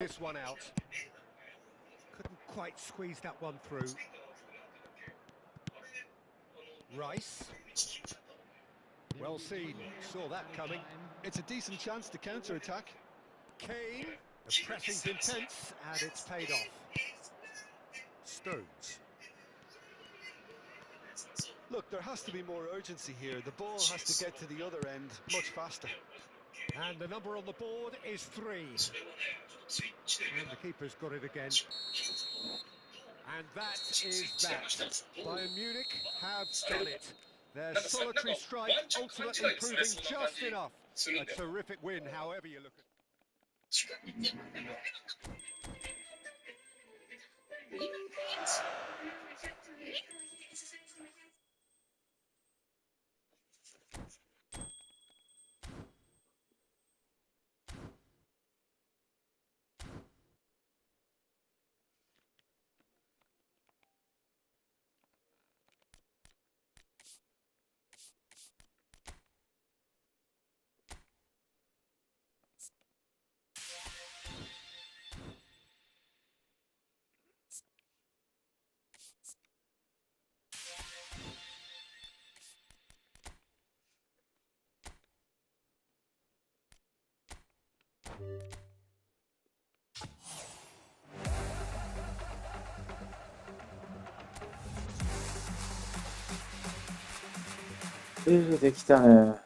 This one out. Couldn't quite squeeze that one through. Rice. Well seen. Saw that coming. It's a decent chance to counter-attack. Kane. The pressing's intense, and it's paid off. Stones. Look, there has to be more urgency here. The ball has to get to the other end much faster. And the number on the board is 3. And the keeper's got it again. And that is that. Bayern Munich have done it. Their solitary strike ultimately proving just enough. A terrific win, however you look at it.できたね。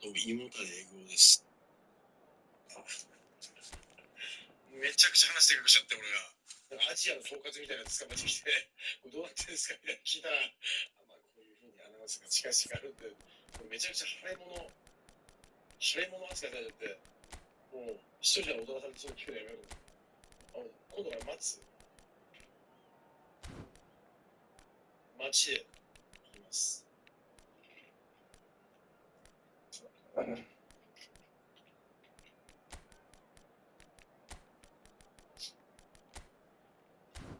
胃もたれ英語です。めちゃくちゃ話でかくしちゃって、俺が。なんかアジアの統括みたいなやつ捕まってきて、これどうなってるんですかみたいな聞いたら、まあこういうふうにアナウンスが近々あるんで、めちゃくちゃ腫れ物扱いされちゃって、もう一人で踊らされてそう聞くのやめる。今度は待つ。街で言います。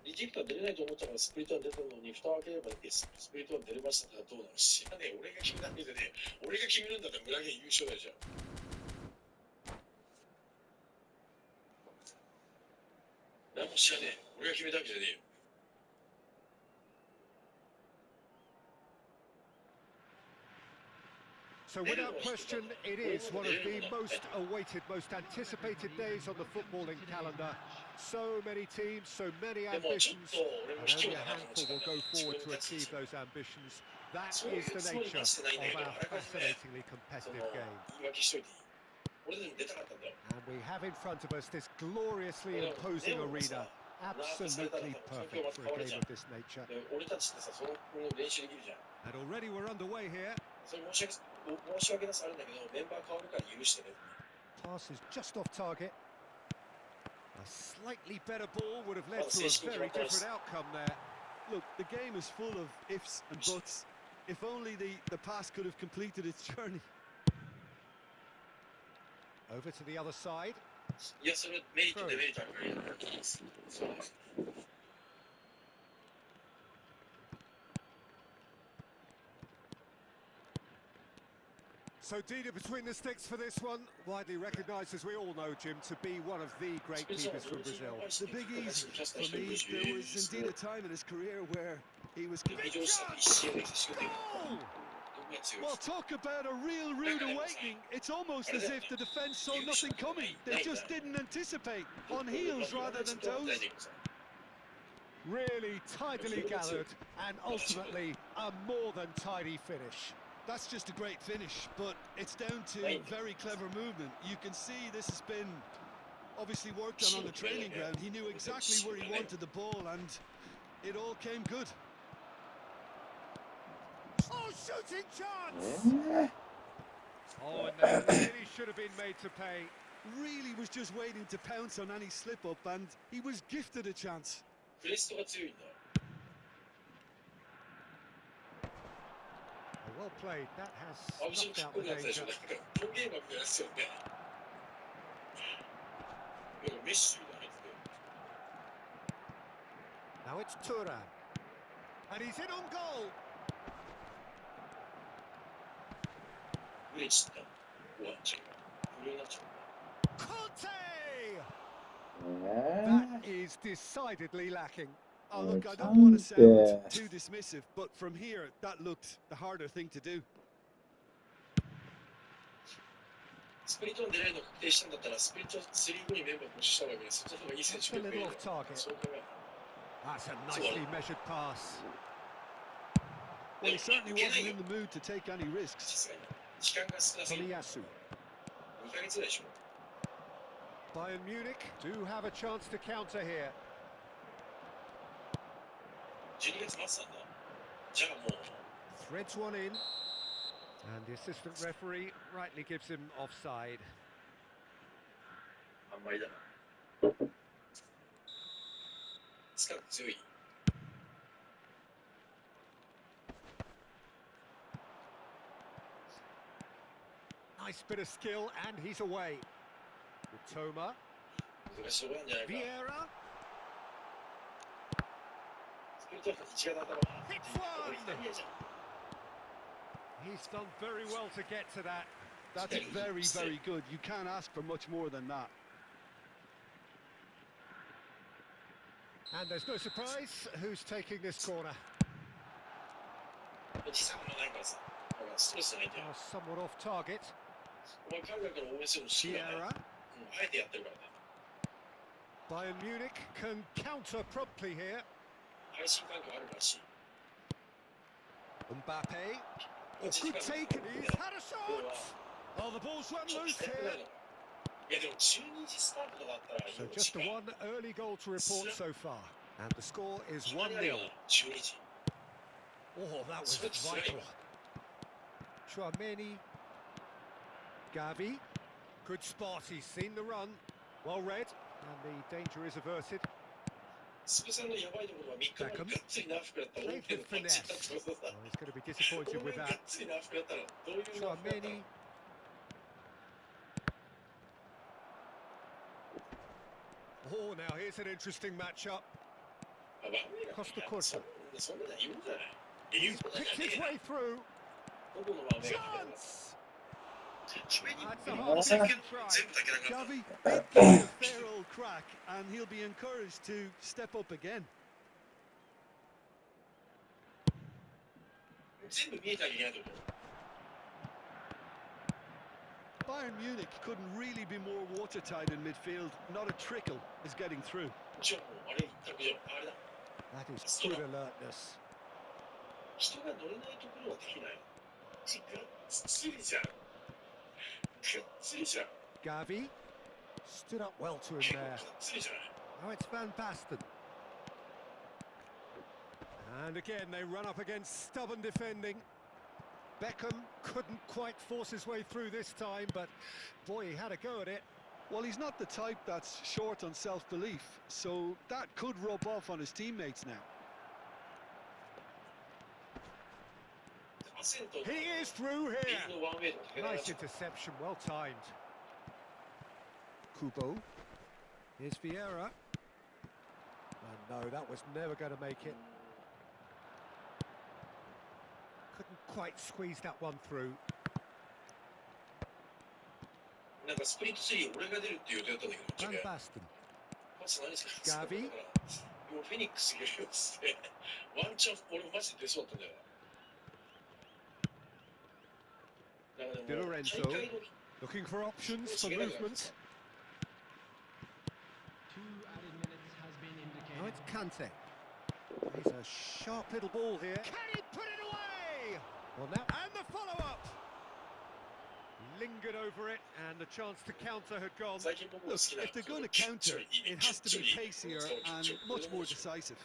リジクトは出れないと思ったからスプリットは出たのに、蓋を開ければスプリットは出れましたからどうなの知らねえ。俺が決めたわけじゃねえ。俺が決めるんだったら村芸優勝だじゃん。何も知らねえ。俺が決めたわけじゃねえよ。So without question, it is one of the most awaited, most anticipated days on the footballing calendar. So many teams, so many ambitions, and only a handful will go forward to achieve those ambitions. That is the nature of our fascinatingly competitive game. And we have in front of us this gloriously imposing arena, absolutely perfect for a game of this nature. And already we're underway here. Pass is just off target. A slightly better ball would have led to a very different outcome there. Look, the game is full of ifs and buts. If only the pass could have completed its journey. Over to the other side. So Dida between the sticks for this one, widely recognised, as we all know, Jim, to be one of the great keepers from Brazil. The big easy for me, there was indeed a time in his career where he was... Well, talk about a real rude awakening. It's almost as if the defence saw nothing coming. They just didn't anticipate, on heels rather than toes. Really tidily gathered, and ultimately a more than tidy finish. That's just a great finish, but it's down to very clever movement. You can see this has been obviously worked on the training ground. He knew exactly where he wanted the ball, and it all came good. Oh, shooting chance! Oh, and that really should have been made to pay. Really was just waiting to pounce on any slip-up, and he was gifted a chance. Well played, that has snuffed out the danger. Now it's Turan. And he's in on goal. Conte! That is decidedly lacking. Oh, look, I don't want to sound too dismissive, but from here, that looked the harder thing to do. スプリットの狙いの確定したんだったら、スプリット3後にメンバー募集したわけです。そっちの方がいい選手が増える。そう考える。That's a nicely measured pass. Well, he certainly wasn't in the mood to take any risks. 時間が少なすぎる。2ヶ月ぐらいでしょ。Bayern Munich do have a chance to counter here. 12月末なんだ。じゃあもう。Threads one in. And the assistant referee rightly gives him offside. あんまりだな。スカッ強い。Nice bit of skill, and he's away. Toma. Vieira. Hits one. He's done very well to get to that. That's very, very good. You can't ask for much more than that. And there's no surprise who's taking this corner. Somewhat off target. Vieira. Bayern Munich can counter promptly here. Mbappe. Oh, good take, and he's had a shot! Oh, the ball's run loose here. So just the one early goal to report so far. And the score is 1-0. Oh, that was vital. Chouameni. Gavi. Good spot, he's seen the run. Well read, and the danger is averted. Beckham. Played with finesse. Oh, he's going to be disappointed with that. Chouameni. Oh, now here's an interesting matchup. Costa Corsa. He's picked his way through. Chance! That's a hard second try. Gavi, it is a fair old crack, and he'll be encouraged to step up again. Bayern Munich couldn't really be more watertight in midfield. Not a trickle is getting through. That is good alertness. Gavi stood up well to him there. Now it's Van Basten. And again they run up against stubborn defending. Beckham couldn't quite force his way through this time, but boy, he had a go at it. Well, he's not the type that's short on self-belief, so that could rub off on his teammates now. He is through here. Nice interception, well timed. Kubo. Here's Vieira. And no, that was never going to make it. Couldn't quite squeeze that one through. Van Basten. Gavi. Di Lorenzo looking for options for movement. Now it's Kante. He's a sharp little ball here. Can he put it away? Well, now and the follow-up. Lingered over it, and the chance to counter had gone. Look, if they're going to counter, it has to be pacier and much more decisive.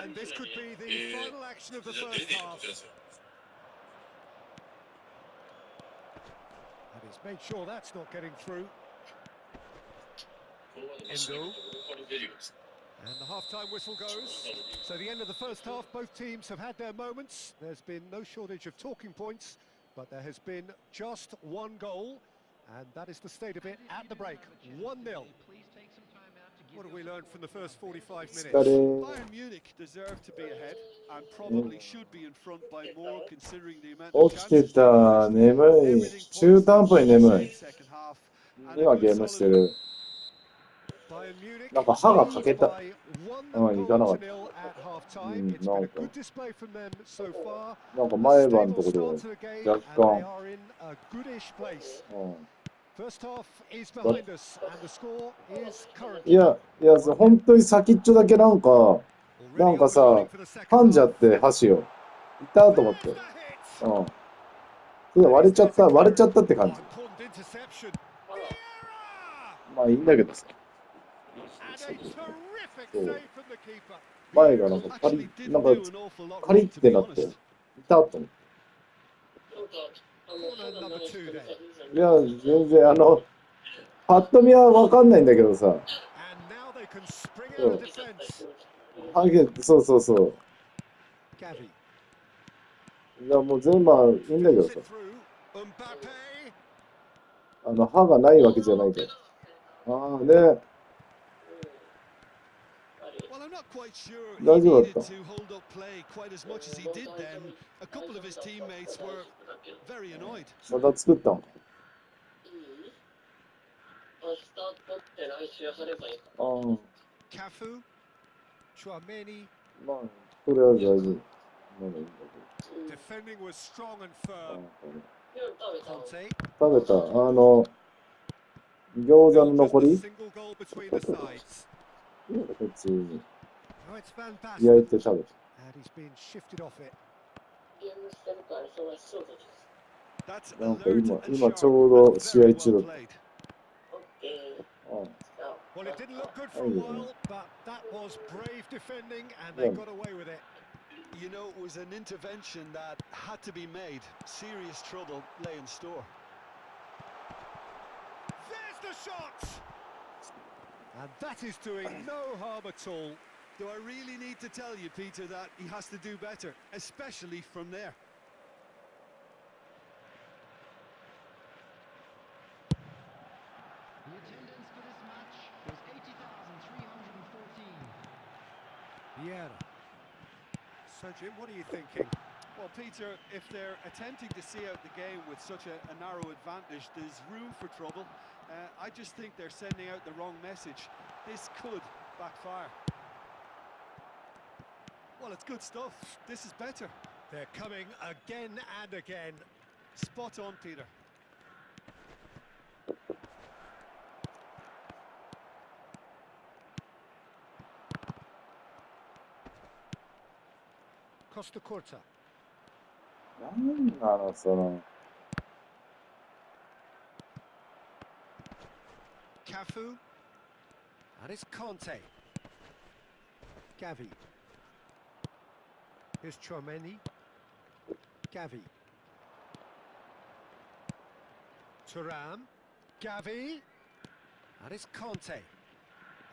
And this could be the final action of the first half. And he's made sure that's not getting through. Endo. And the half-time whistle goes. So the end of the first half, both teams have had their moments. There's been no shortage of talking points, but there has been just one goal, and that is the state of it at the break. 1-0. What have we learned from the first 45 minutes? Bayern Munich deserve to be ahead and probably should be in front by more considering the amount of chances. 中途半端に眠い。今ゲームしてる。Bayern Munich なんか歯が欠けた。 by one うん、いかなか goal っ to nil at half た。う time. ん、 It's な been ん a か、 good display from them so far. なんか A 前歯の stable とこ start ろ to the game, で and 若 they 干、 are in a goodish place. うん。 First half is だ behind us, and the score is い currently や、いや、本当に先っちょだけなんか already さ、 up and running for the second 噛んじゃ half. って箸を。いたと思って。 There's the hit. うん。それ割れちゃった、割れちゃったって感 Oh, じ。 important interception. The error! まあいいんだけどさ。 And a terrific そう。 save from the keeper. 前がなんかカ Actually リ、な didn't ん do か an awful lot カリ wrong, っ to て be なって、い honest. たと思って。 Corner number 2 then. いや、全然パッと見はわかんないんだけどさ。 And now they can spring out of defense. そうそうそう。 Gavi. いや、もう全部いいんだけど Fiddles さ。 it through. Mbappe. 歯がないわけじゃないから。ああ、ね。 Well, I'm not quite sure he 大丈夫だっ needed た。 to hold up play quite as much as he did then. A couple of his teammates were very annoyed. また作ったの。ああ、 Cafu. Chouameni. まあ、とりあえず大丈夫。まだいいんだ Defending was strong and けど。 firm. Conte. 食べた、餃子の Still 残 just a り single goal between the sides. 普通に Now it's Van 焼い Basten. て食べた。 And he's been shifted off it. That's なんか alert 今、 and 今 sharp ちょうど and 試 very 合中 well だった。 played. あ Well, it didn't look good for a while, but that was brave defending, and they got away with it. You know, it was an intervention that had to be made. Serious trouble lay in store. There's the shot! And that is doing no harm at all. Do I really need to tell you, Peter, that he has to do better, especially from there? The attendance for this match was 80,314. Vieira. So, Jim, what are you thinking? Well, Peter, if they're attempting to see out the game with such a narrow advantage, there's room for trouble. I just think they're sending out the wrong message. This could backfire. Well, it's good stuff. This is better. They're coming again and again. Spot on, Peter. Costa Curta. なんなの、その。 Cafu. And it's Conte. Gavi. Here's Chouameni. Gavi. Thuram. Gavi. And it's Conte.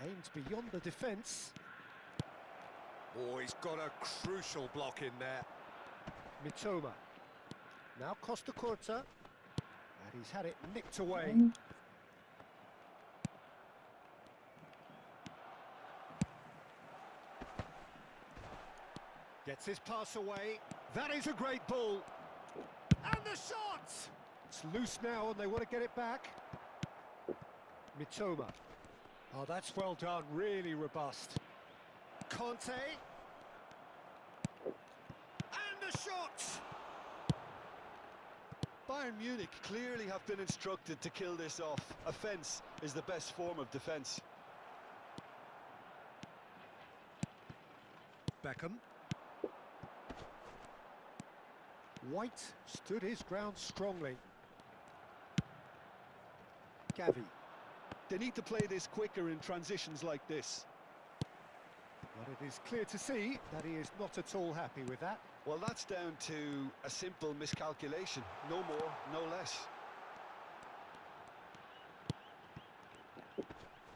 Aims beyond the defence. Oh, he's got a crucial block in there. Mitoma. Now Costa Curta. And he's had it nicked away. Gets his pass away. That is a great ball. And the shot! It's loose now and they want to get it back. Mitoma. Oh, that's well done. Really robust. Conte. And the shot! Bayern Munich clearly have been instructed to kill this off. Offence is the best form of defence. Beckham. White stood his ground strongly. Gavi. They need to play this quicker in transitions like this. But it is clear to see that he is not at all happy with that. Well, that's down to a simple miscalculation. No more, no less.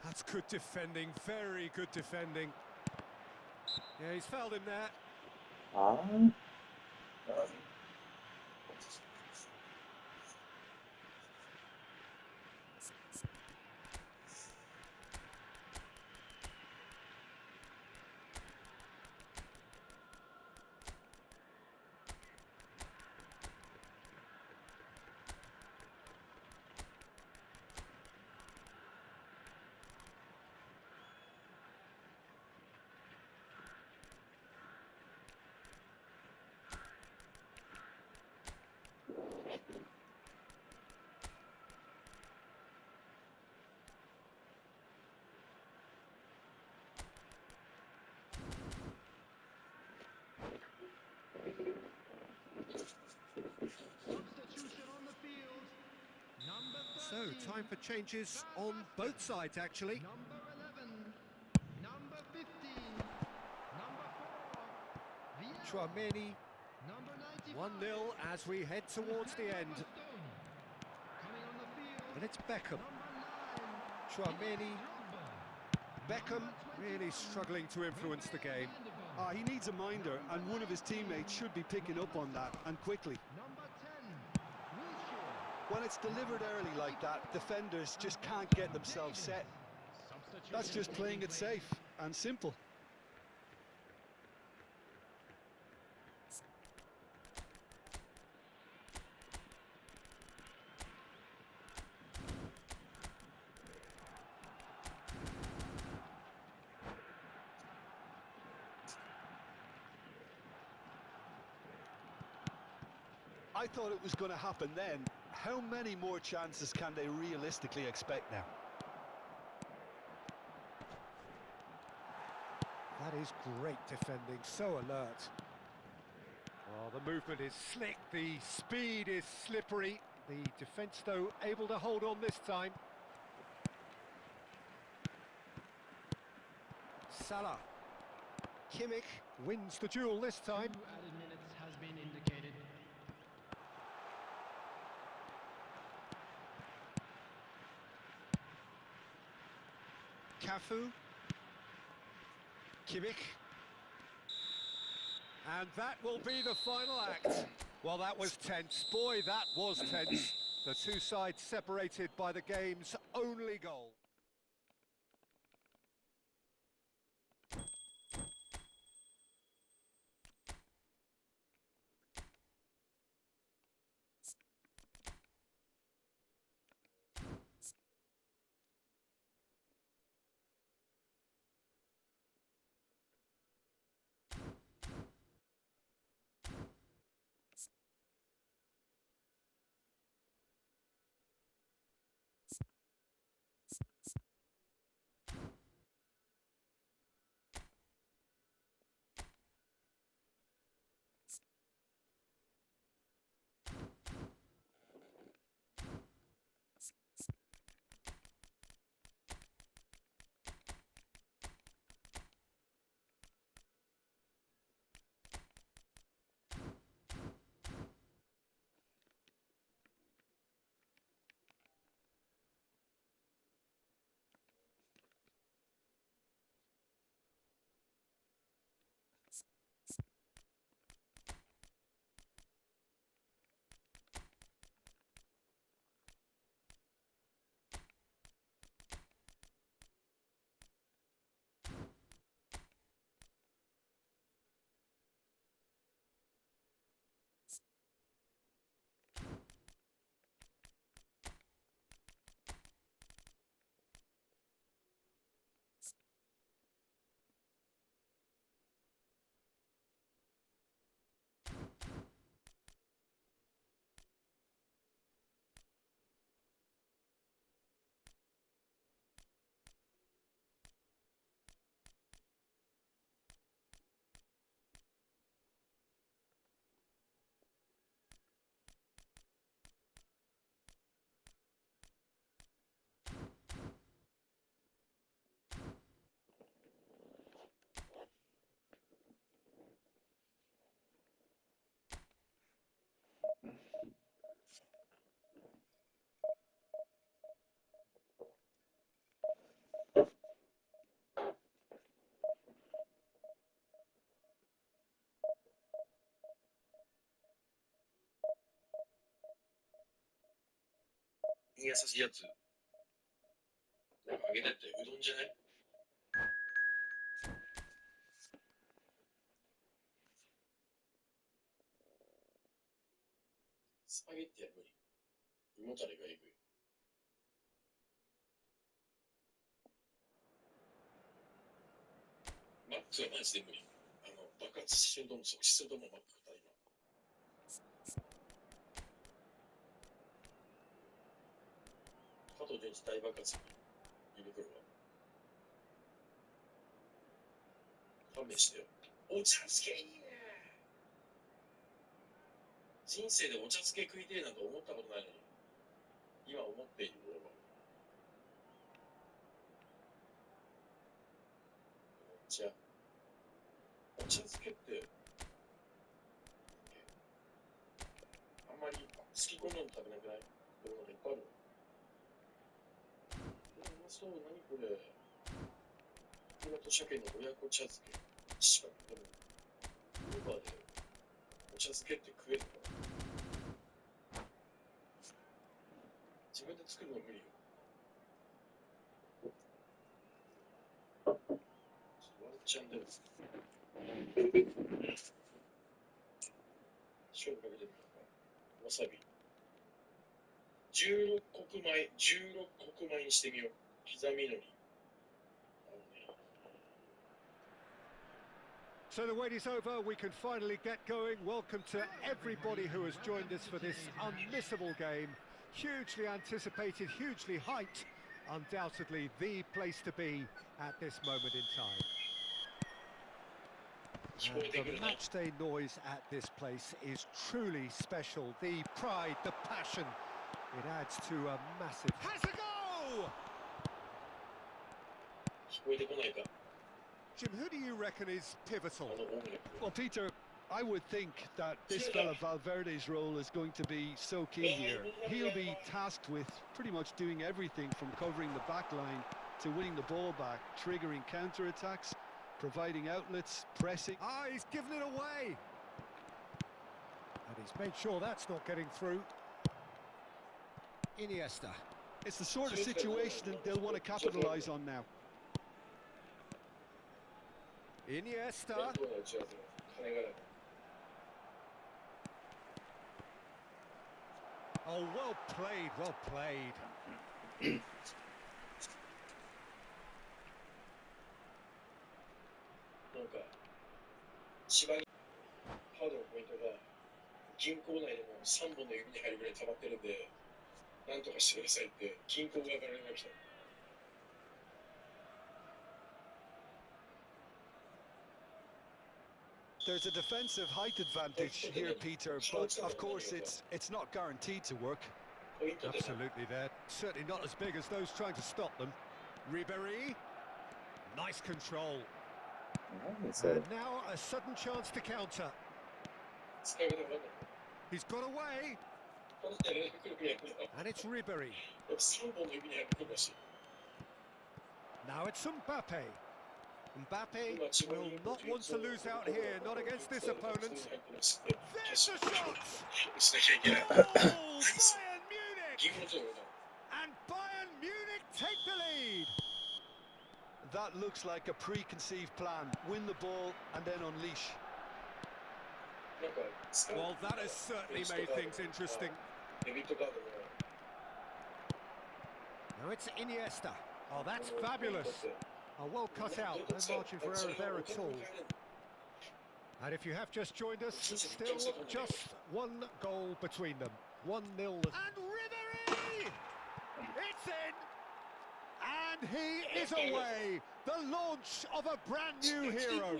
That's good defending, very good defending. Yeah, he's fouled him there. ああ。time for changes on both sides, actually. Number 11, number 15, number 4, Chouameni, number 95. 1-0 as we head towards the end. Coming on the field, And it's Beckham. number 9. Chouameni, Beckham really struggling to influence the game. He needs a minder, and one of his teammates should be picking up on that, and quickly. Number 10, Wilshere. When it's delivered early like that, defenders just can't get themselves set. That's just playing it safe and simple. I thought it was going to happen then. How many more chances can they realistically expect now? That is great defending, so alert. Well, the movement is slick, the speed is slippery. The defence, though, able to hold on this time. Salah. Kimmich wins the duel this time. 2 added minutes has been indicated. Cafu. Kimmich. And that will be the final act. Well, that was tense. Boy, that was tense. The two sides separated by the game's only goal.優しいやつ。なんか揚げてってうどんじゃない？スパゲッティは無理。胃もたれがえぐい。マックはマジで無理。爆発しようとも即死するともマックだ今。加藤純一大爆発。胃袋は。勘弁してよ。お茶漬けいいね。人生でお茶漬け食いてえなんて思ったことないのに。今思っている俺は。茶漬けってあんまり好き好んで食べなくない？でもなんかいっぱいある。うまそう、何これ。トマト鮭の親子茶漬け。しかもでもウーバーでお茶漬けって食えるのかな。自分で作るの無理よ。ワンチャンでも勝負かけてみようか。わさび16穀米にしてみよう。刻みのり。So the wait is over, we can finally get going. Welcome to everybody who has joined us for this unmissable game. Hugely anticipated, hugely hyped. Undoubtedly the place to be at this moment in time. And the matchday noise at this place is truly special. The pride, the passion, it adds to a massive... Has a go! Jim, who do you reckon is pivotal? Well, Peter, I would think that this fella Valverde's role is going to be so key here. He'll be tasked with pretty much doing everything from covering the back line to winning the ball back, triggering counter-attacks, providing outlets, pressing. Ah, he's given it away! And he's made sure that's not getting through. Iniesta. It's the sort of situation that they'll want to capitalise on now. Iniesta. Oh, well played, well played. なんか芝にハードのポイントが銀行内でも3本の指に入るぐらい溜まってるんで、なんとかしてくださいって銀行側から連絡来た。There's a defensive height advantage here, Peter, but of course it's not guaranteed to work. Absolutely, they're certainly not as big as those trying to stop them. Ribéry, nice control. And now a sudden chance to counter. He's got away. And it's Ribéry. Now it's Mbappe. Mbappe will not want to lose out here, not against this opponent. There's the shot! Oh, Bayern Munich! And Bayern Munich take the lead! That looks like a preconceived plan. Win the ball and then unleash. Well, that has certainly made things interesting. Now it's Iniesta. Oh, that's fabulous. Oh, well cut out, no margin for error there at all. And if you have just joined us, still just one goal between them. 1-0. And Ribéry! It's in! And he is away! The launch of a brand new hero.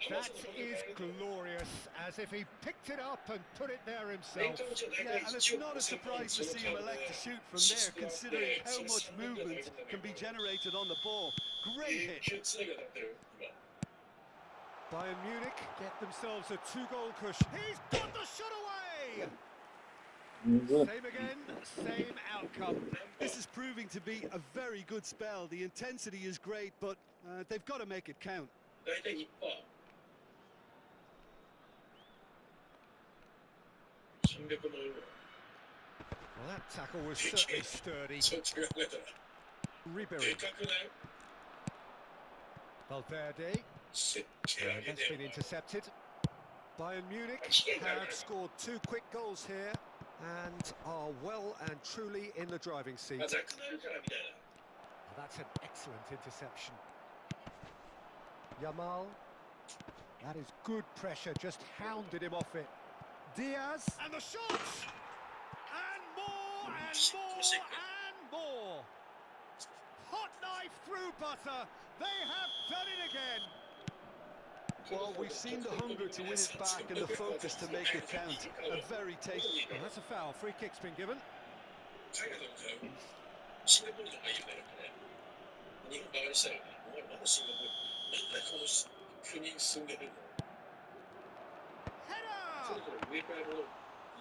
That is glorious, as if he picked it up and put it there himself. Yeah, and it's not a surprise to see him elect to shoot from there, considering how much movement can be generated on the ball. Great hit. Bayern Munich get themselves a 2-goal cushion. He's got the shot away! Same again, same outcome. This is proving to be a very good spell. The intensity is great, but they've got to make it count. Well, that tackle was certainly sturdy. Ribéry. Valverde. And that's been intercepted. Bayern Munich have scored 2 quick goals here and are well and truly in the driving seat. Well, that's an excellent interception. Yamal. That is good pressure, just hounded him off it. Diaz. And the shots! And more, and more, and more! Hot knife through butter. They have done it again. Well, we've seen the hunger to win it back and the focus to make it count. A very tasty. Well, that's a foul. Free kick's been given. 9人進んでるの。そ Header! ろそろ上からもの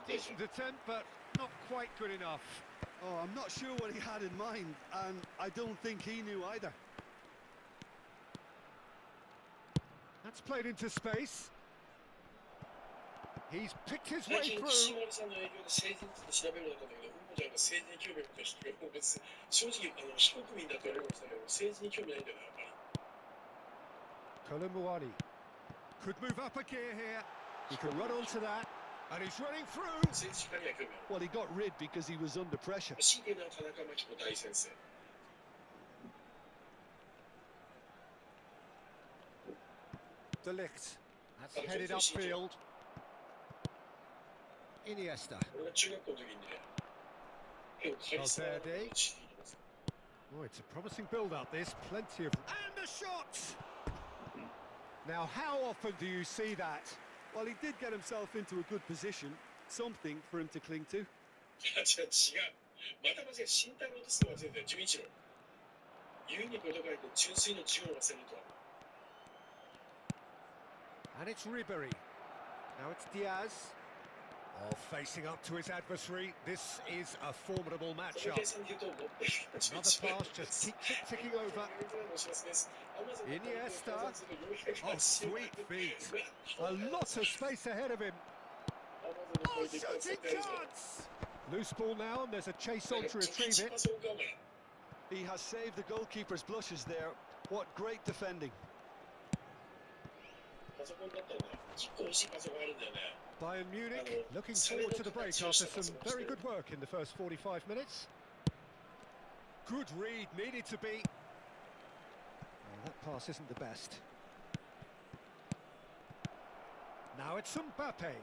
言いたいじゃん。 Decent attempt, but not quite good enough. Oh, I'm not sure what he had in mind, and I don't think he knew either. That's played into space. He's picked his 最 way 近、 through. 岸丸さんの影響で政治について調べるようになったんだけど、うんこちゃんが政治に興味を持った人がもう別に正直非国民だと言われるかもしれないけど、政治に興味ないんだよな、やっぱり。Kolumuani could move up a gear here. He can run onto that, and he's running through. 政治家には興味ある。 Well, he got rid because he was under pressure. 真剣な田中真紀子大先生。 De Ligt. That's headed upfield. Iniesta. 俺が中学校の時にね、絵を借りさせてもらったし。 Oh, it's a promising build-up. This plenty of and a shot. Now, how often do you see that? Well, he did get himself into a good position, something for him to cling to. いや違う。また間違え、慎太郎とすぐ忘れてる、純一郎。ユニコと書いて純粋の純を忘れるとは。 And it's Ribery. Now it's Diaz. Oh, facing up to his adversary. This is a formidable その matchup. 計算で言うと、持ってきた Another pass just keeps it ticking over. Iniesta. Oh, sweet feet. A lot of space ahead of him. Oh, shooting chance! Loose ball now, and there's a chase on to retrieve it. He has saved the goalkeeper's blushes there. What great defending. パソコンだったらね、実行欲しいパソコンあるんだよね。 Bayern Munich looking forward to the break after some very good work in the first 45 minutes. Good read, needed to be. Oh, that pass isn't the best. Now it's Mbappe.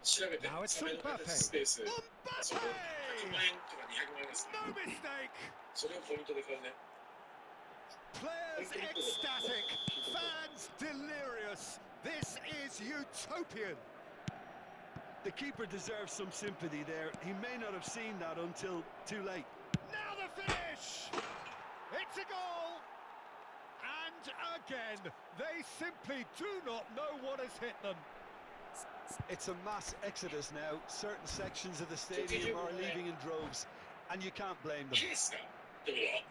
調べて、 Now it's サメの形 Mbappe. スペース、あそこ100 Mbappe! 万円とか200万円ですね。 No mistake! それをポイントで買うね。 Players ecstatic, fans delirious. This is utopian. The keeper deserves some sympathy there. He may not have seen that until too late. Now the finish! It's a goal! And again, they simply do not know what has hit them. It's a mass exodus now. Certain sections of the stadium are leaving in droves, and you can't blame them. ケースかってこと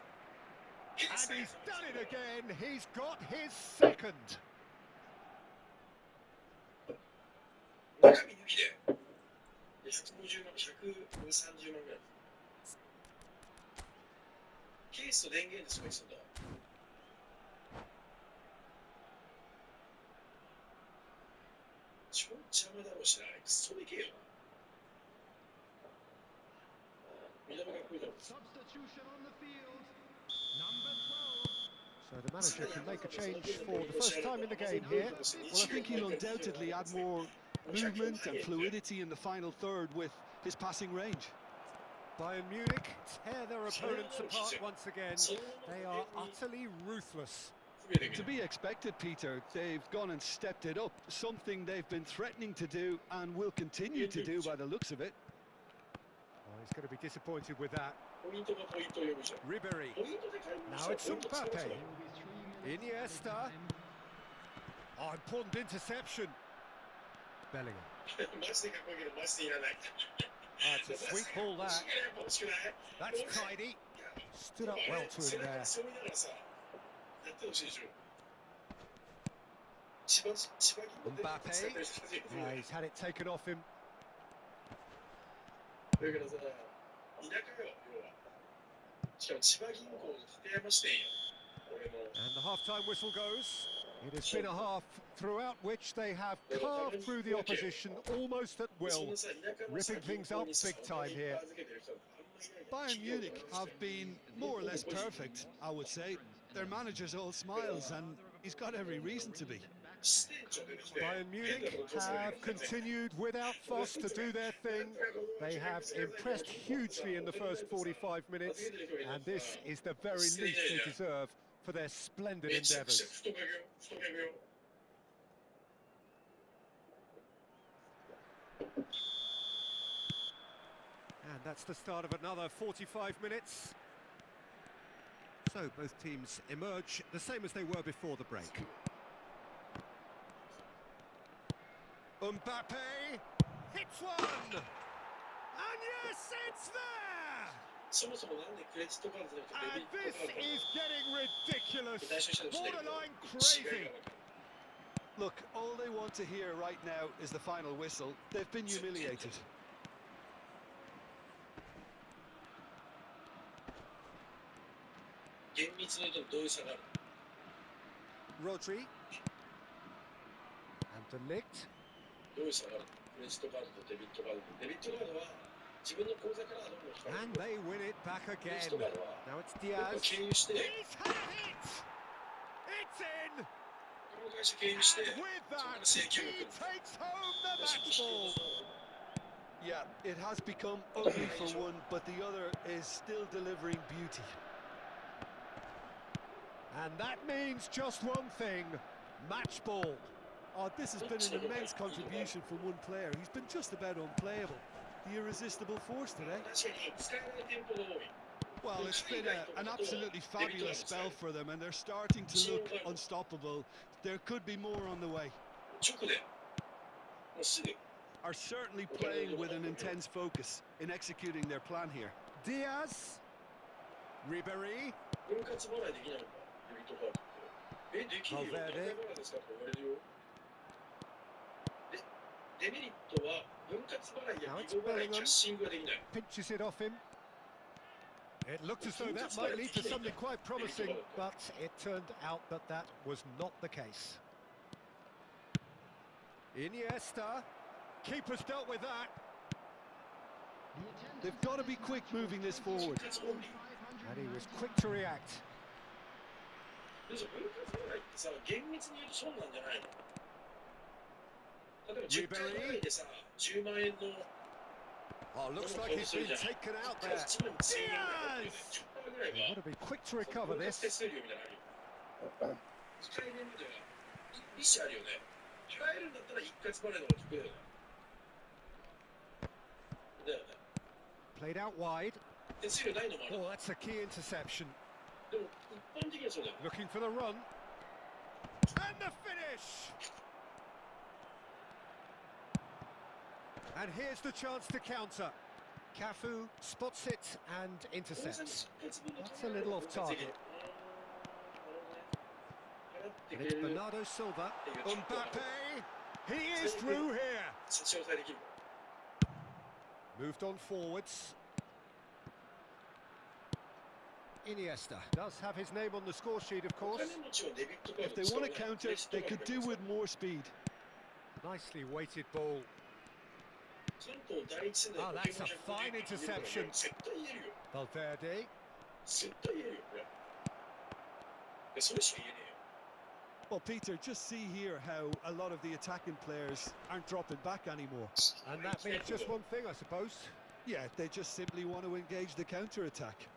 ケー And スか he's done it again. He's got his second. 中身抜きで150万、130万ぐらい。ケースと電源でそこにすんだ。超邪魔だろうしな、あれクソでけえよな。見た目かっこいいだろ。 Substitution on the field. Number 12. So the manager can make a change for the first time in the game here. Well, I think he'll undoubtedly add more movement and fluidity in the final third with his passing range. Bayern Munich tear their opponents apart once again. They are utterly ruthless. To be expected, Peter. They've gone and stepped it up, something they've been threatening to do and will continue to do by the looks of it. Oh, he's going to be disappointed with that. ポイントがポイントを呼ぶじゃん。 Ribery. ポイントで買い物 Now したら it's ポイント使うじゃん。 Mbappe. Iniesta. Oh, important interception. Bellingham. マジでかっこいいけど、マジでいらない。 That's a sweet ball, that. 欲しくない That's tidy. Stood up well to him there. 背負いながらさ、やってほしいでしょ。千葉銀の Mbappe. He's had it taken off him. だからさ、田舎よ、要は。しかも千葉銀行の立山支店よ。俺の。 And the half-time whistle goes. It has been a half throughout which they have carved through the opposition almost at will, ripping things up big time here. Bayern Munich have been more or less perfect, I would say. Their manager's all smiles, and he's got every reason to be. Bayern Munich have continued without fuss to do their thing. They have impressed hugely in the first 45 minutes, and this is the very least they deserve for their splendid endeavours. And that's the start of another 45 minutes. So both teams emerge the same as they were before the break. Mbappe hits one! And yes, it's there! そもそもなんでクレジットカードじゃなく And てデビッ this トカード is getting ridiculous! 対象者として Borderline 違い crazy! が分かる Look, all they want to hear right now is the final whistle. They've been humiliated. 厳密に言うとどういう差がある Rodri. And de Ligt. どういう差があるクレジットカードとデビットカードデビットカードは自分の口座からどんどん引かれ And る they win it back クレ again. ジットカードは Now it's どこか Diaz. 経由して He's had a hit! It's in! この会社経由して And with そこから that, 請 he 求が来る takes home the match ball! Yeah, it has become ugly for one, but the other is still delivering beauty. And that means just one thing, match ball. Oh, this has been an immense contribution from one player. He's been just about unplayable. The irresistible force today. 確かに使えない店舗が多い Well, it's been an absolutely fabulous spell for them, and they're starting to look unstoppable. There could be more on the way. 直でもうすぐ Are certainly playing with an intense focus in executing their plan here. Diaz. Ribery. 分割払いできないのかデビットカードってできるよ何回払いですかって言われるよでデメリットは分割払いやビゴ払いキャッシングができない Pinches it off him. It looked as though that might lead to something quite promising, but it turned out that that was not the case. Iniesta. Keeper's dealt with that. They've got to be quick moving this forward. 分割オンリー And he was quick to react. でも分割払いってさ厳密に言うと損なんじゃないの例えば10回払いでさ10万円の Oh, looks like he's been taken out there. 1万1000円ぐらい10%ぐらい You've got が to be quick to recover 分割 this. 手数料みたいなのあるよ使い年までは利子あるよね払えるんだったら一括払いの方が得だよねだよね Played out wide. 手数料ないのもある Oh, that's a key interception. でも一般的にはそうだよ Looking for the run. And the finish! And here's the chance to counter. Cafu spots it and intercepts. That's a little off target. And it's Bernardo Silva. Mbappe! He is through here! 差し押さえできる Moved on forwards. Iniesta does have his name on the score sheet, of お course. 金持ちはデビットカー If ド they 使う want ね to counter, they could do with more speed. Nicely weighted ball. 関東第一世代 Oh, ポ that's ケモン a 100 fine で interception. 絶対言えるよ Valverde. 絶対言えるよこれでそれしか言えねえよ Well, Peter, just see here how a lot of the attacking players aren't dropping back anymore. And that means just one thing, I suppose. Yeah, they just simply want to engage the counter-attack.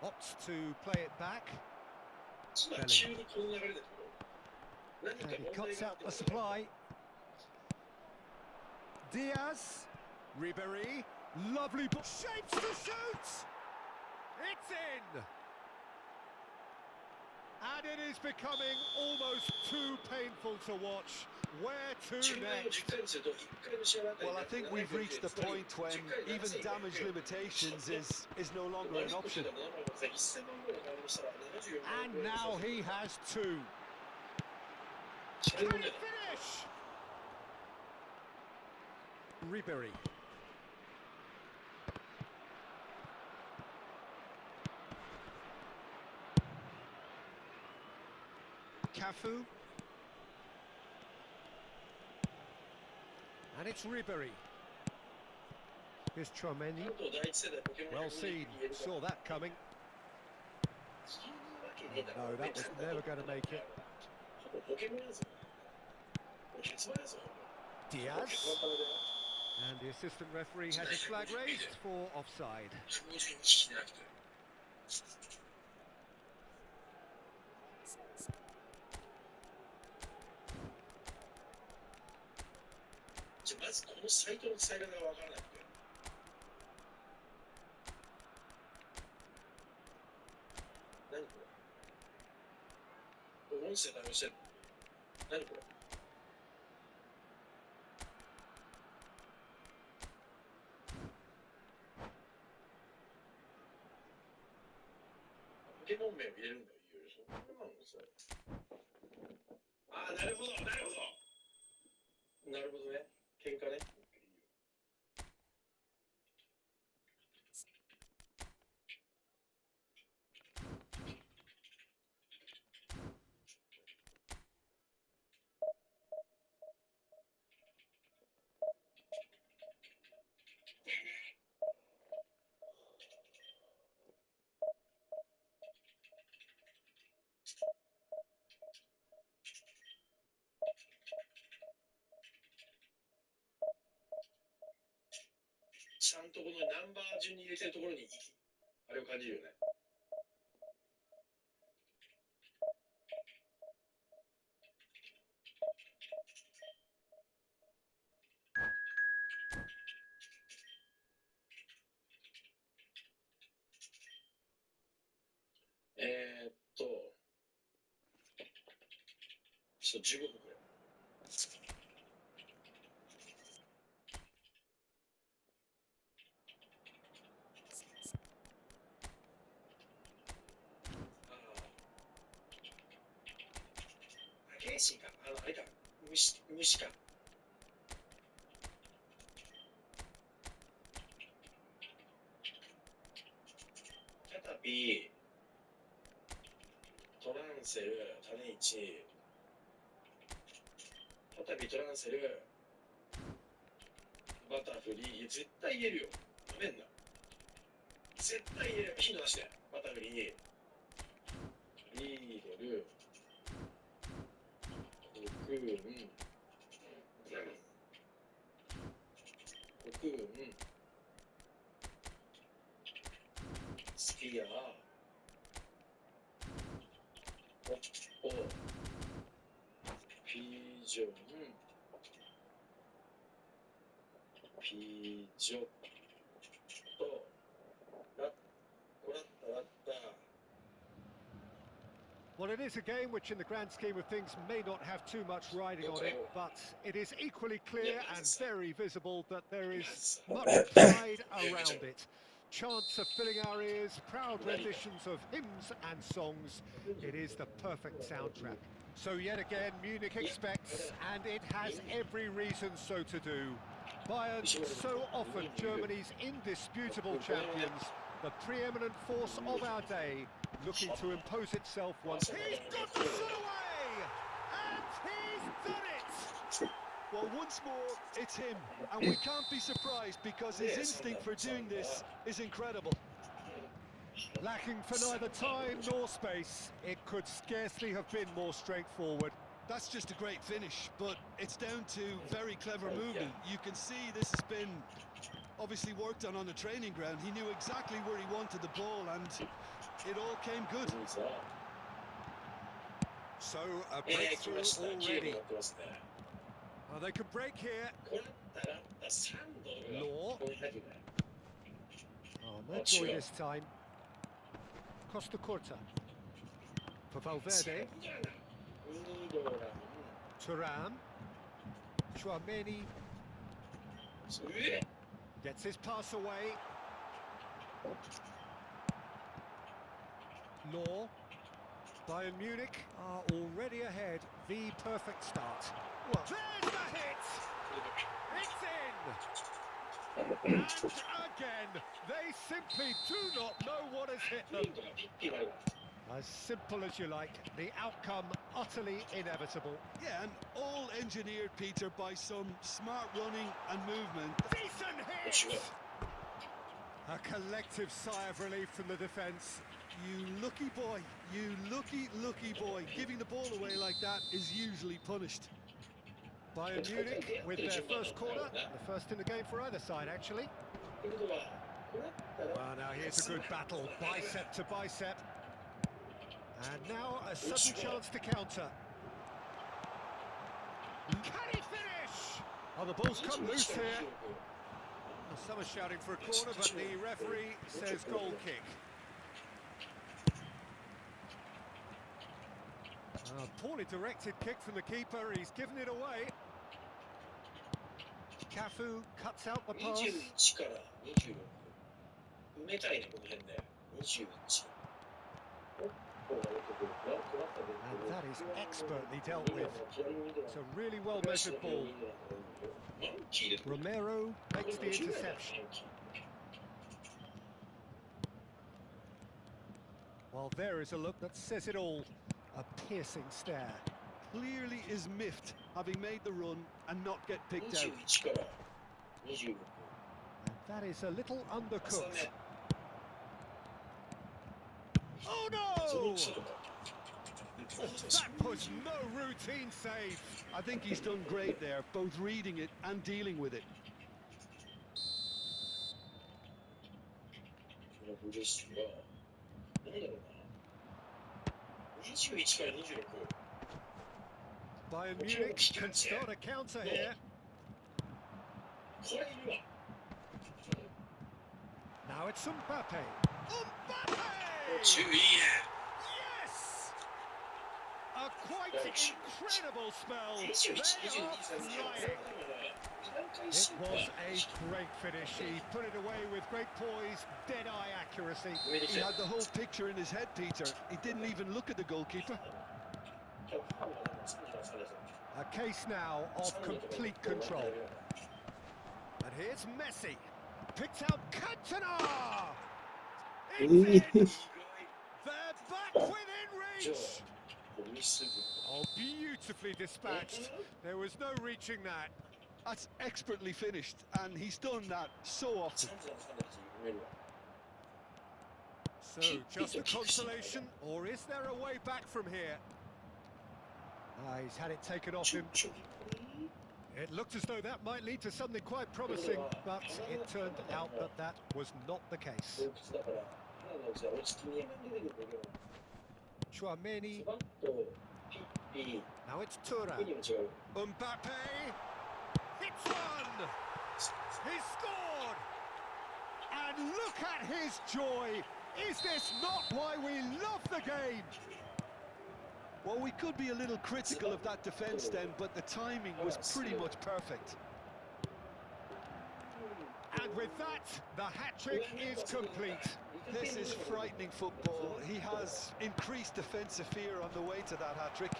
Opts to play it back. つまり急にこの流れで何 And か he 問題 cuts があっ out て the supply. Diaz. Ribery. Lovely ball. Shapes to shoot! It's in! And it is becoming almost too painful to watch. Where to 10回も next? 10回もすると1回の試合のあたり Well, I think we've reached the point when even damage limitations is no longer an option. And now he has two. Can he finish? Ribery. Cafu. And it's Ribery. Here's Chouameni. Well seen. Saw that coming. No, that was never going to make it. Diaz. And the assistant referee has his flag raised for offside. じゃあまずこのサイトの使い方がわからなくて何これ音声対応してる何これ門名を入れるんだよ、いろいろ。そんなのさ。ああ、なるほど、なるほど。なるほどね。喧嘩ね。ちゃんとこのナンバー順に入れてるところにあれを感じるよね。ちょっと15分くらい。ケイシーか、あれか、虫か。キャタピー、トランセル、種市、キャタピー、トランセル、バタフリー、絶対言えるよ。なめんな。絶対言える。ヒント出して。バタフリー、リードル、コクーン、スピア、ポッポ、ピージョン、ピージョと、コラッタラッタ。Well, it is a game which, in the grand scheme of things, may not have too much riding on it, but it is equally clear and very visible that there is much pride around it. Chants are filling our ears, proud renditions of hymns and songs. It is the perfect soundtrack. So yet again, Munich expects, and it has every reason so to do. Bayern, so often Germany's indisputable champions, the preeminent force of our day, looking to impose itself once. He's got the shot away! And he's done it! Well, once more, it's him. And we can't be surprised because his instinct for doing this is incredible. Lacking for neither time nor space, it could scarcely have been more straightforward. That's just a great finish, but it's down to very clever movement. You can see this has been obviously worked on the training ground. He knew exactly where he wanted the ball and it all came good. So a breakthrough already. Well, they could break here. Law. Oh, no joy this time. Costa Corta. For Valverde. Thuram. Chouameni. Gets his pass away. Law. Bayern Munich are already ahead. The perfect start. Well, there's the hit! It's in! And again, they simply do not know what has hit them. As simple as you like, the outcome utterly inevitable. Yeah, and all engineered, Peter, by some smart running and movement. Decent hit! A collective sigh of relief from the defence. You lucky boy, you lucky boy. Giving the ball away like that is usually punished. Bayern Munich with their first corner, the first in the game for either side, actually. Well, now here's a good battle, bicep to bicep. And now a sudden chance to counter. Can he finish? Oh, the ball's come loose here. Well, some are shouting for a corner, but the referee says goal kick. Poorly directed kick from the keeper, he's given it away. Cafu cuts out the pass. And that is expertly dealt with. It's a really well-measured ball. Romero makes the interception. Well, there is a look that says it all. A piercing stare. Clearly is miffed, having made the run and not get picked out. And that is a little undercooked. Oh no! That was no routine save. I think he's done great there, both reading it and dealing with it. Bayern Munich can start a counter here. Now it's Mbappe. Mbappe! Yes! A quite incredible spell. They are flying. It was a great finish. He put it away with great poise, dead-eye accuracy. He had the whole picture in his head, Peter. He didn't even look at the goalkeeper. A case now of complete control. And here's Messi. Picks out Cantona. It's they're back within reach. Oh, beautifully dispatched. There was no reaching that. That's expertly finished, and he's done that so often. So, just a consolation, or is there a way back from here? He's had it taken off him. It looked as though that might lead to something quite promising, but it turned out that that was not the case. Chouameni. Now it's Thuram. Mbappe. Hits one. He scored. And look at his joy. Is this not why we love the game? Well, we could be a little critical of that defence then, but the timing was pretty much perfect. And with that, the hat-trick is complete. This is frightening football. He has increased defensive fear on the way to that hat-trick.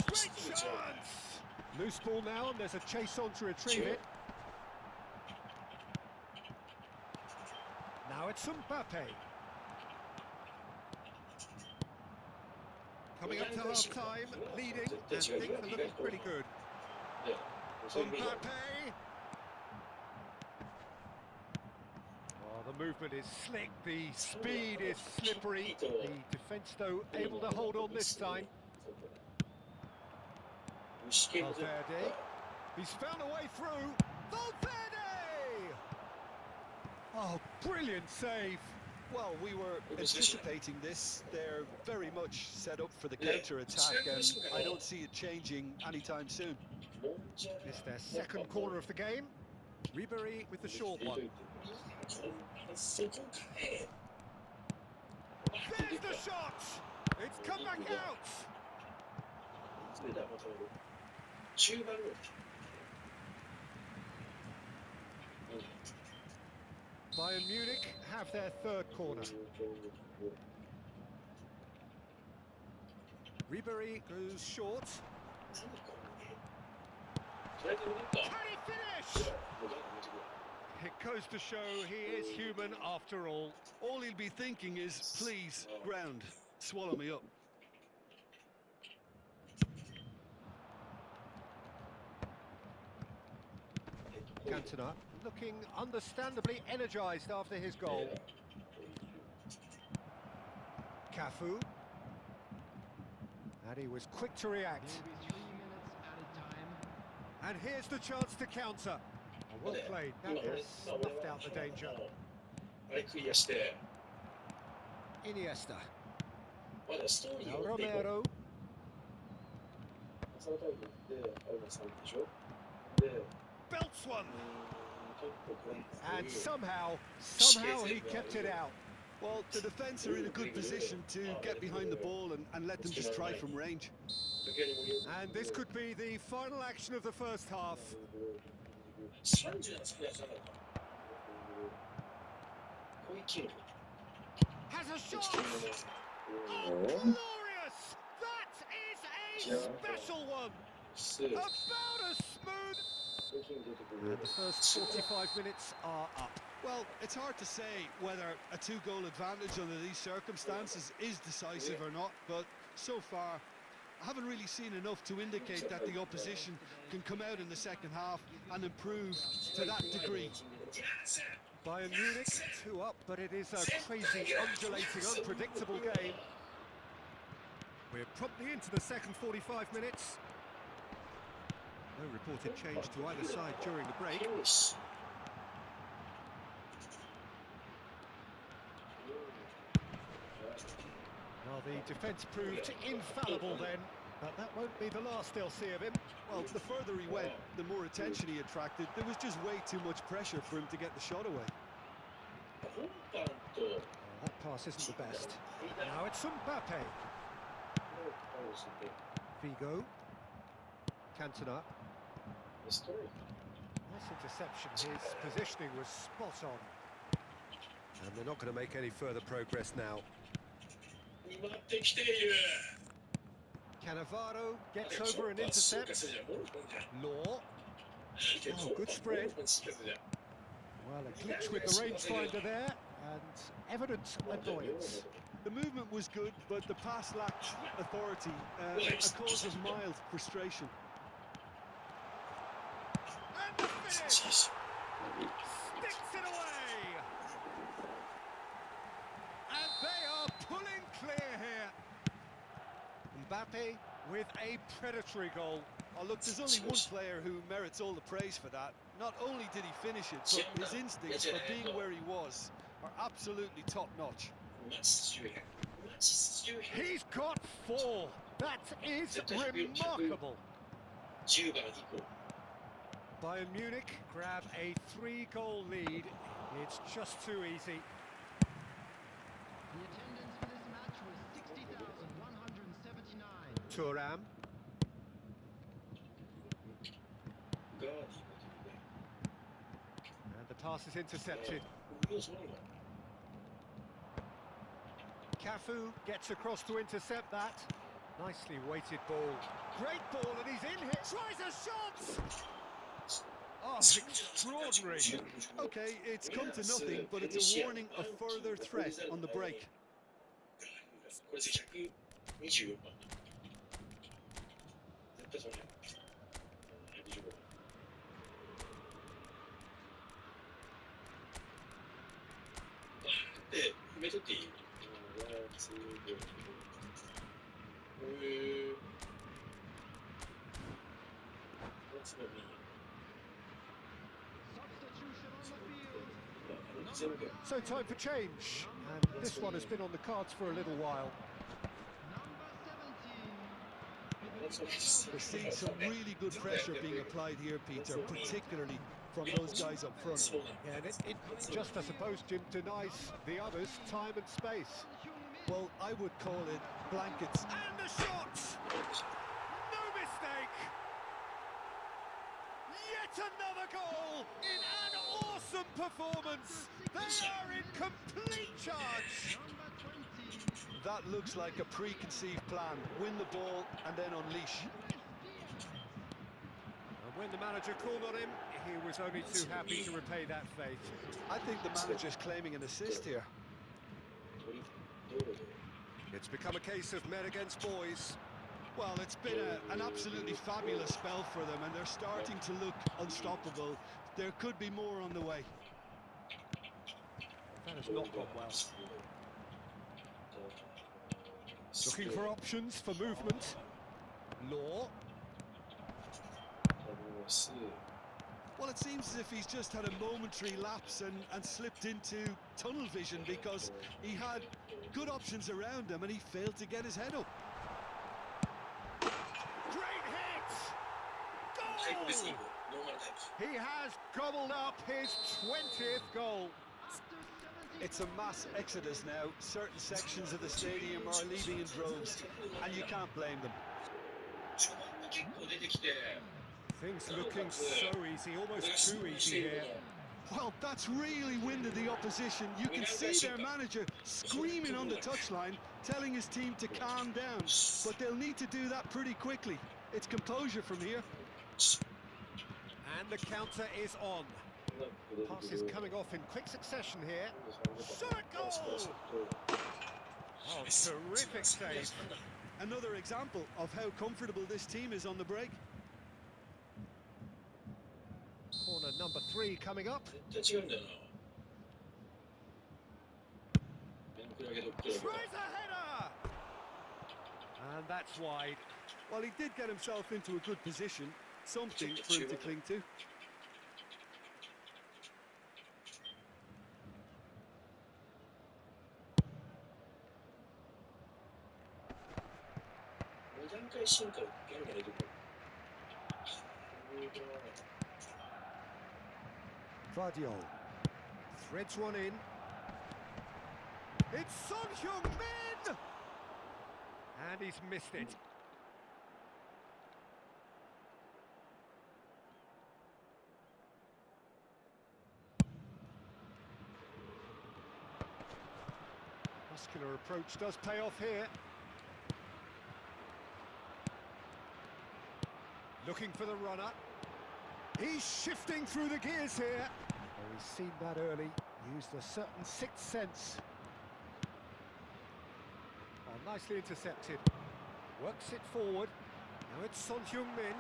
Great chance! Loose ball now, and there's a chase on to retrieve it. Now it's Mbappe. Coming up to half-time, leading, and things are looking pretty good. Mbappe! Oh, the movement is slick, the speed is slippery. The defence, though, able to hold on this time. Valverde. He's found a way through. Valverde! Oh, brilliant save. Well, we were anticipating this. They're very much set up for the counter-attack, and I don't see it changing anytime soon. It's their second corner of the game. Ribery with the short one. There's the shot! It's come back out! Bayern Munich have their third corner. Ribery goes short. Can he finish? It goes to show he is human after all. All he'll be thinking is, please, ground, swallow me up. Cantona looking understandably energised after his goal. Cafu. And he was quick to react. Maybe 3 minutes at a time. And here's the chance to counter. Well played. That has snuffed out the danger. Iniesta. Now Romero. Belts one. And somehow he kept it out. Well, the defence are in a good position to get behind the ball and let them just try from range. And this could be the final action of the first half. Has a shot. Oh, glorious! That is a special one. About as smooth. And the first 45 minutes are up. Well, it's hard to say whether a 2-goal advantage under these circumstances is decisive or not, but so far I haven't really seen enough to indicate that the opposition can come out in the second half and improve to that degree. Bayern Munich 2 up, but it is a crazy, undulating, unpredictable game. We're promptly into the second 45 minutes. No reported change to either side during the break. Well, the defence proved infallible then, but that won't be the last they'll see of him. Well, the further he went, the more attention he attracted. There was just way too much pressure for him to get the shot away. Oh, that pass isn't the best. Now it's Mbappe. Figo. Cantona. Nice interception. His positioning was spot on. And they're not going to make any further progress now. Cannavaro gets over and intercepts. Law. Oh, good spread. Well, a glitch with the rangefinder there, and evident annoyance. The movement was good, but the pass lacked authority, a cause of mild frustration. And the finish! Sticks it away! And they are pulling clear here. Mbappe with a predatory goal. Oh, look, there's only one player who merits all the praise for that. Not only did he finish it, but his instincts for being where he was are absolutely top-notch. He's got 4. That is remarkable. Bayern Munich grab a 3-goal lead. It's just too easy. The attendance for this match was 60,179. Thuram. And the pass is intercepted. Cafu gets across to intercept that. Nicely weighted ball. Great ball, and he's in here. Tries a shot! Oh, extraordinary. Okay, it's come to nothing, but it's a warning of further threat on the break. So time for change, and this one has been on the cards for a little while. We're seeing some really good pressure being applied here, Peter, particularly from those guys up front. Yeah, and it just, I suppose, Jim, denies the others time and space. Well, I would call it blankets. And the shot! No mistake! Yet another goal in an awesome performance! They are in complete charge! That looks like a preconceived plan. Win the ball and then unleash. And when the manager called on him, he was only too happy to repay that faith. I think the manager's claiming an assist here. It's become a case of men against boys. Well, it's been an absolutely fabulous spell for them, and they're starting to look unstoppable. There could be more on the way. That has not gone well. Looking for options for movement. Law. Well, it seems as if he's just had a momentary lapse and slipped into tunnel vision, because he had good options around him and he failed to get his head up. Great hit! Goal! He has gobbled up his 20th goal. It's a mass exodus now. Certain sections of the stadium are leaving in droves, and you can't blame them. Things looking so easy, almost too easy here. Well, that's really winded the opposition. You can see their manager screaming on the touchline, telling his team to calm down. But they'll need to do that pretty quickly. It's composure from here. And the counter is on. Passes coming off in quick succession here. Shot goal! Oh, terrific save. Another example of how comfortable this team is on the break. Corner number 3 coming up. Tries a header! And that's wide. Well, he did get himself into a good position. Something for him to cling to. Vardiol threads one in. It's Son Heung-min! And he's missed it. Muscular approach does pay off here. Looking for the runner. He's shifting through the gears here. Oh, he's seen that early. Used a certain sixth sense. Oh, nicely intercepted. Works it forward. Now it's Son Heung-min.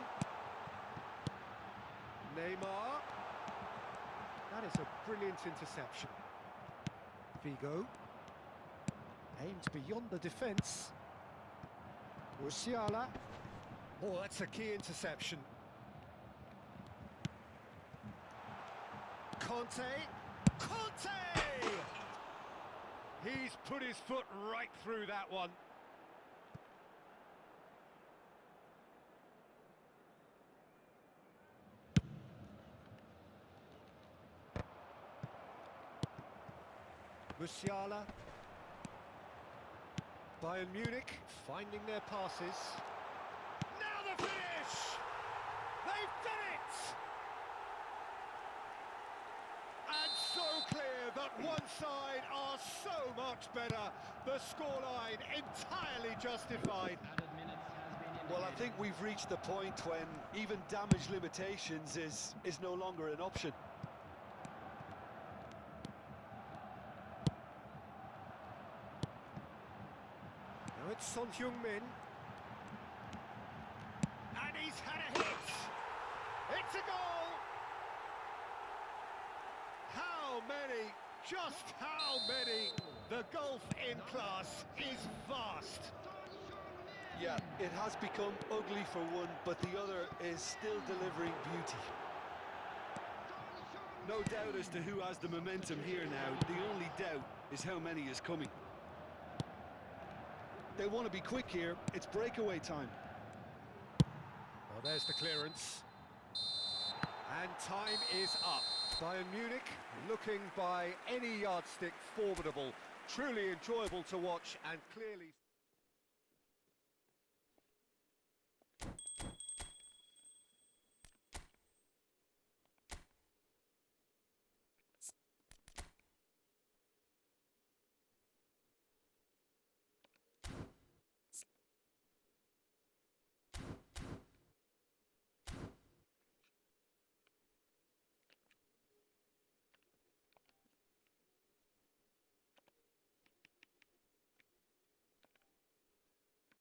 Neymar. That is a brilliant interception. Figo. Aims beyond the defence. Musiala. Oh, that's a key interception. Conte! He's put his foot right through that one. Musiala. Bayern Munich finding their passes. Now the finish! They've done it! And so clear that one side are so much better. The scoreline entirely justified. Well, I think we've reached the point when even damage limitations is no longer an option. Now it's Son Heung-min. And he's had a hit! It's a goal! How many? Just how many? The gulf in class is vast. Yeah, it has become ugly for one, but the other is still delivering beauty. No doubt as to who has the momentum here now. The only doubt is how many is coming. They want to be quick here. It's breakaway time. Well, there's the clearance. And time is up. Bayern Munich looking by any yardstick formidable. Truly enjoyable to watch and clearly...